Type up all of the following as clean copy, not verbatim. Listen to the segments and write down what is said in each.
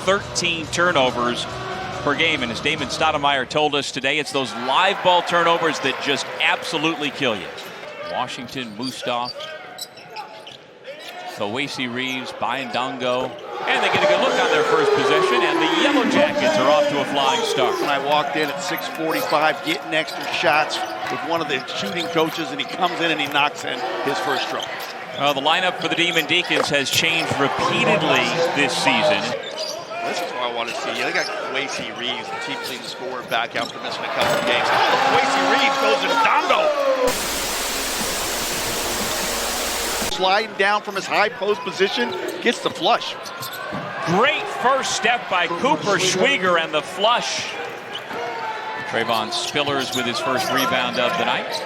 13 turnovers per game. And as Damon Stoudemire told us today, it's those live ball turnovers that just absolutely kill you. Washington, Mustaf, Kowacie Reeves, Dongo. And they get a good look on their first possession, and the Yellow Jackets are off to a flying start. When I walked in at 6:45, getting extra shots with one of the shooting coaches, and he comes in and he knocks in his first throw. Well, the lineup for the Demon Deacons has changed repeatedly this season. This is what I want to see. They got Kowacie Reeves, the team leading scorer, back after missing a couple of games. Kowacie Reeves goes to Dongo. Sliding down from his high post position, gets the flush. Great first step by Cooper Schwieger and the flush. Tre'Von Spillers with his first rebound of the night.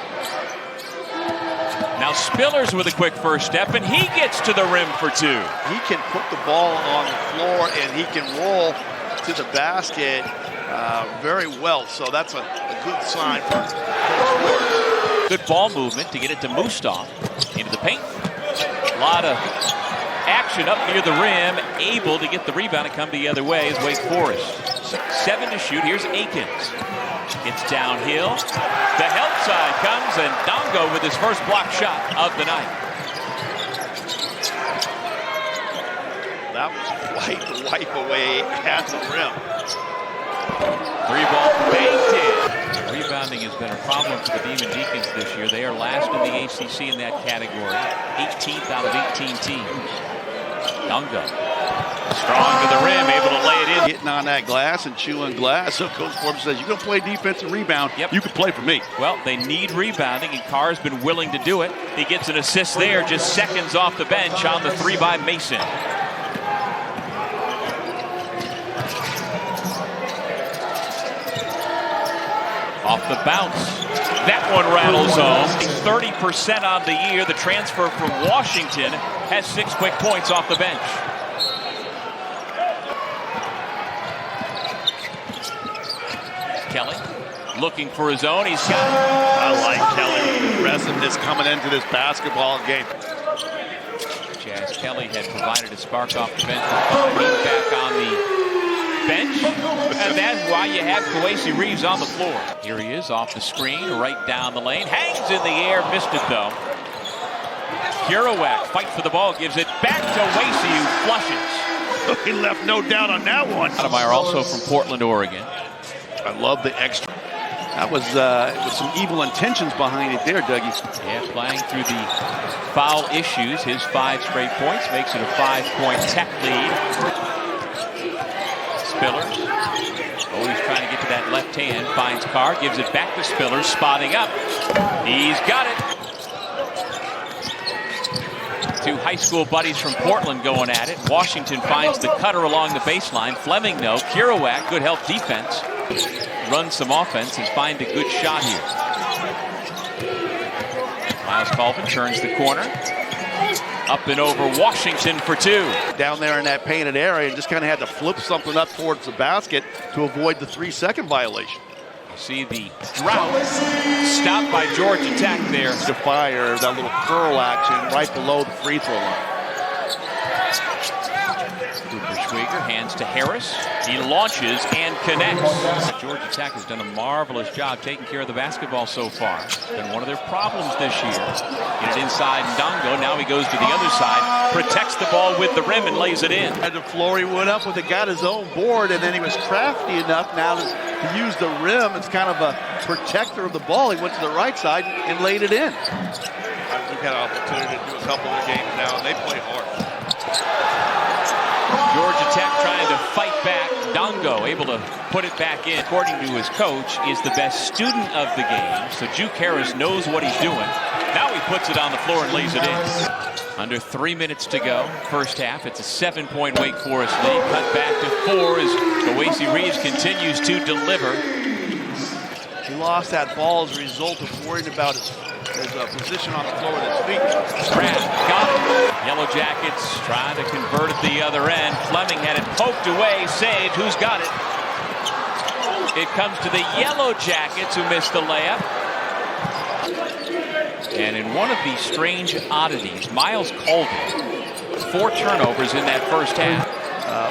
Now Spillers with a quick first step, and he gets to the rim for two. He can put the ball on the floor, and he can roll to the basket very well. So that's a good sign for Spillers. Good ball movement to get it to Mustaf into the paint. A lot of action up near the rim, able to get the rebound and come the other way is Wake Forest. 7 to shoot. Here's Akins. It's downhill. The help side comes, and Dongo with his first block shot of the night. That was quite the wipe away at the rim. 3-ball banked in. Rebounding has been a problem for the Demon Deacons this year. They are last in the ACC in that category. 18th out of 18 teams. Dongo, strong to the rim, able to lay it in. Getting on that glass and chewing glass. So Coach Forbes says, you're going to play defense and rebound. Yep. You can play for me. Well, they need rebounding, and Carr's been willing to do it. He gets an assist there, just seconds off the bench on the 3 by Mason. Off the bounce. That one rattles home. 30% on the year. The transfer from Washington has 6 quick points off the bench. Kelly looking for his own. He's got it. I like Kelly's aggressiveness coming into this basketball game. Jazz Kelly had provided a spark off the bench. He's back on the bench, and that's why you have Kowacie Reeves on the floor. Here he is off the screen, right down the lane, hangs in the air, missed it though. Kowacie fights for the ball, gives it back to Wacie, who flushes. He left no doubt on that one. Stoudemire also from Portland, Oregon. I love the extra. That was with some evil intentions behind it there, Dougie. Yeah, playing through the foul issues. His 5 straight points makes it a 5-point Tech lead. Spillers, always trying to get to that left hand, finds Carr, gives it back to Spillers, spotting up. He's got it. 2 high school buddies from Portland going at it. Washington finds the cutter along the baseline. Fleming, no. Kowacie, good help defense. Run some offense and find a good shot here. Miles Colvin turns the corner. Up and over Washington for 2. Down there in that painted area and just kind of had to flip something up towards the basket to avoid the 3-second violation. You see the drought stopped by Georgia Tech there. To fire that little curl action right below the free throw line. Cooper Schwieger hands to Harris. He launches and connects. Georgia Tech has done a marvelous job taking care of the basketball so far. It's been one of their problems this year. Get it inside Dongo. Now he goes to the other side, protects the ball with the rim and lays it in. Had the floor, he went up with it, got his own board, and then he was crafty enough now to use the rim as kind of a protector of the ball. He went to the right side and laid it in. We've had an opportunity to do a couple of games now, and they play hard. Georgia Tech trying to fight back. Dongo able to put it back in. According to his coach, is the best student of the game. So Juke Harris knows what he's doing. Now he puts it on the floor and lays it in. Under 3 minutes to go. First half. It's a 7-point Wake Forest lead. Cut back to 4 as Kowacie Reeves continues to deliver. He lost that ball as a result of worrying about his position on the floor with his feet. Pratt got it. Yellow Jackets trying to convert at the other end. Fleming had it poked away, saved. Who's got it? It comes to the Yellow Jackets, who missed the layup. And in one of these strange oddities, Miles Colvin, 4 turnovers in that first half.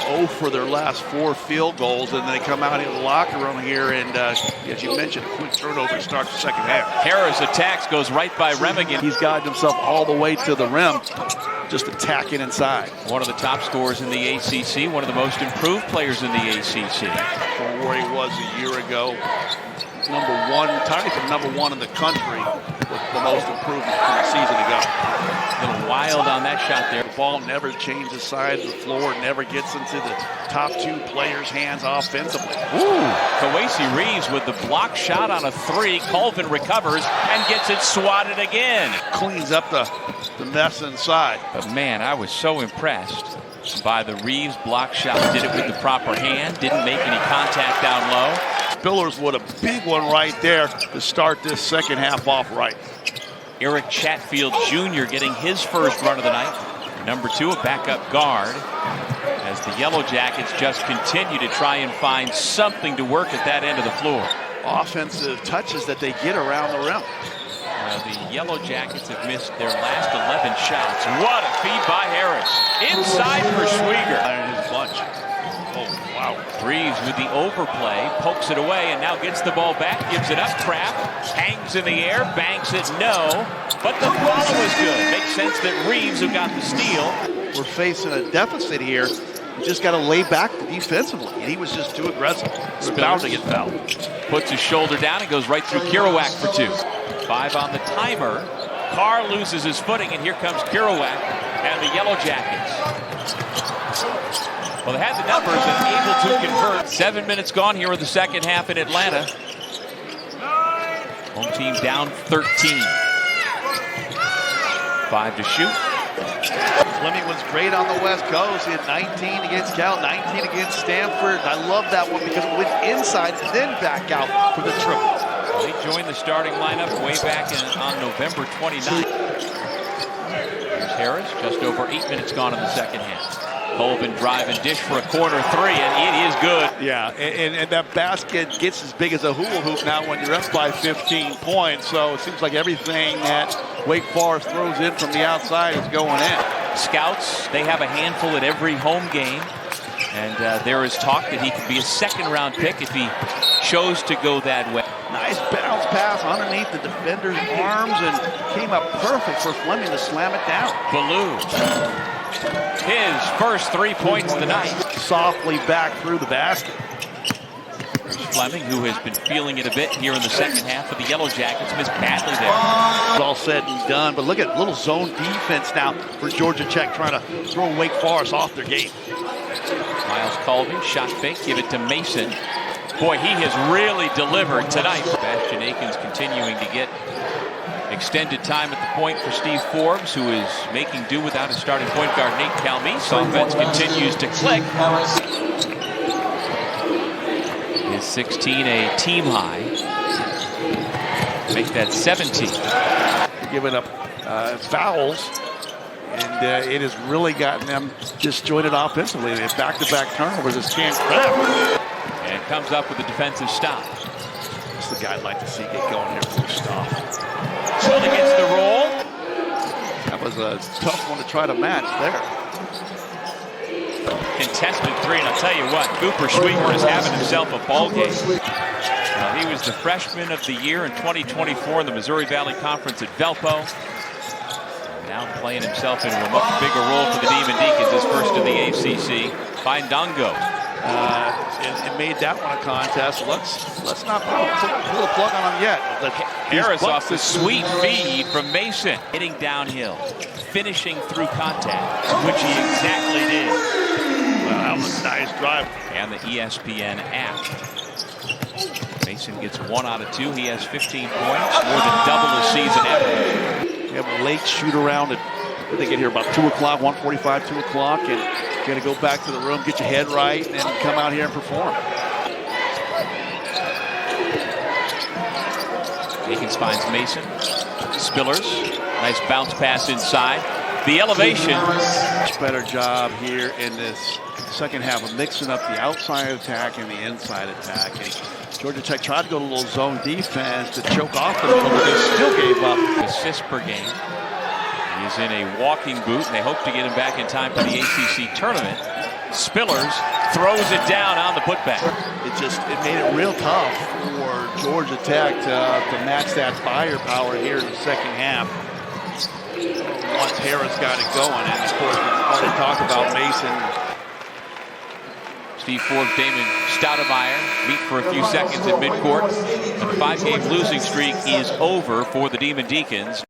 0 for their last 4 field goals, and they come out in the locker room here, and as you mentioned, a quick turnover to start the second half. Harris attacks, goes right by Remigan. He's gotten himself all the way to the rim, just attacking inside. One of the top scorers in the ACC, one of the most improved players in the ACC. From where he was a year ago, number 1, tied for number 1 in the country with the most improvement from the season ago. A little wild on that shot there. The ball never changes sides of the floor, never gets into the top 2 players' hands offensively. Ooh, Kowacie Reeves with the block shot on a 3. Colvin recovers and gets it swatted again. Cleans up the mess inside. But man, I was so impressed by the Reeves block shot. Did it with the proper hand, didn't make any contact down low. Spillers with a big one right there to start this second half off right. Eric Chatfield Jr. getting his first run of the night. Number 2, a backup guard, as the Yellow Jackets just continue to try and find something to work at that end of the floor. Offensive touches that they get around the rim. The Yellow Jackets have missed their last 11 shots. What a feed by Harris. Inside for Schwieger. And his bunch. Oh, wow. Reeves with the overplay, pokes it away, and now gets the ball back, gives it up. Kraft hangs in the air, banks it, no. But the follow is good. Makes sense that Reeves, who got the steal. We're facing a deficit here. You just got to lay back defensively, and he was just too aggressive. We're bound to get fouled. Puts his shoulder down and goes right through Kowacie for 2. 5 on the timer. Carr loses his footing, and here comes Kowacie and the Yellow Jackets. Well, they had the numbers and able to convert. 7 minutes gone here in the second half in Atlanta. Home team down 13. 5 to shoot. Fleming was great on the West Coast. He had 19 against Cal, 19 against Stanford. I love that one because it went inside and then back out for the triple. They joined the starting lineup way back on November 29th. Here's Harris, just over 8 minutes gone in the second half. Colvin drive and dish for a corner 3, and it is good. Yeah, and that basket gets as big as a hula hoop now when you're up by 15 points. So it seems like everything that Wake Forest throws in from the outside is going in. Scouts, they have a handful at every home game. And there is talk that he could be a second-round pick if he chose to go that way. Nice bounce pass underneath the defender's arms and came up perfect for Fleming to slam it down. Ballou, his first 3 points of the night. Softly back through the basket. There's Fleming, who has been feeling it a bit here in the second half of the Yellow Jackets. Missed badly there. It's all said and done, but look at little zone defense now for Georgia Tech trying to throw Wake Forest off their game. Miles Colby, shot fake, give it to Mason. Boy, he has really delivered tonight. Sebastian Aikens continuing to get extended time at the point for Steve Forbes, who is making do without his starting point guard, Nate Calmese. Offense continues to click. His 16, a team high. Make that 17. Giving up fouls. And it has really gotten them disjointed offensively. They have back-to-back turnovers. It's Cam Kraft. And comes up with a defensive stop. That's the guy I'd like to see get going here first off. Schultz gets the roll. That was a tough one to try to match there. Contested 3, and I'll tell you what, Cooper Schwieger is having himself a ball game. He was the freshman of the year in 2024 in the Missouri Valley Conference at Valpo. Now playing himself into a much bigger role for the Demon Deacons, his first in the ACC. Findongo. And made that one a contest. Let's not pull the plug on him yet. Harris off the sweet feed from Mason. Hitting downhill, finishing through contact, which he exactly did. Well, that was a nice drive. And the ESPN app. Mason gets 1 out of 2. He has 15 points, more than double his season average. We have a late shoot around at, they get here about 2 o'clock, 1:45, 2 o'clock, and you got to go back to the room, get your head right, and come out here and perform. Deacons finds Mason. Spillers, nice bounce pass inside. The elevation. Much better job here in this second half of mixing up the outside attack and the inside attack. And Georgia Tech tried to go to a little zone defense to choke off the middle, but they still gave up. Assists per game. He is in a walking boot, and they hope to get him back in time for the ACC tournament. Spillers throws it down on the putback. It made it real tough for Georgia Tech to match that firepower here in the second half. Once Harris got it going, and of course, we already talked about Mason. Steve Forbes, Damon Stoudemire meet for a few seconds in midcourt. And the 5-game losing streak is over for the Demon Deacons.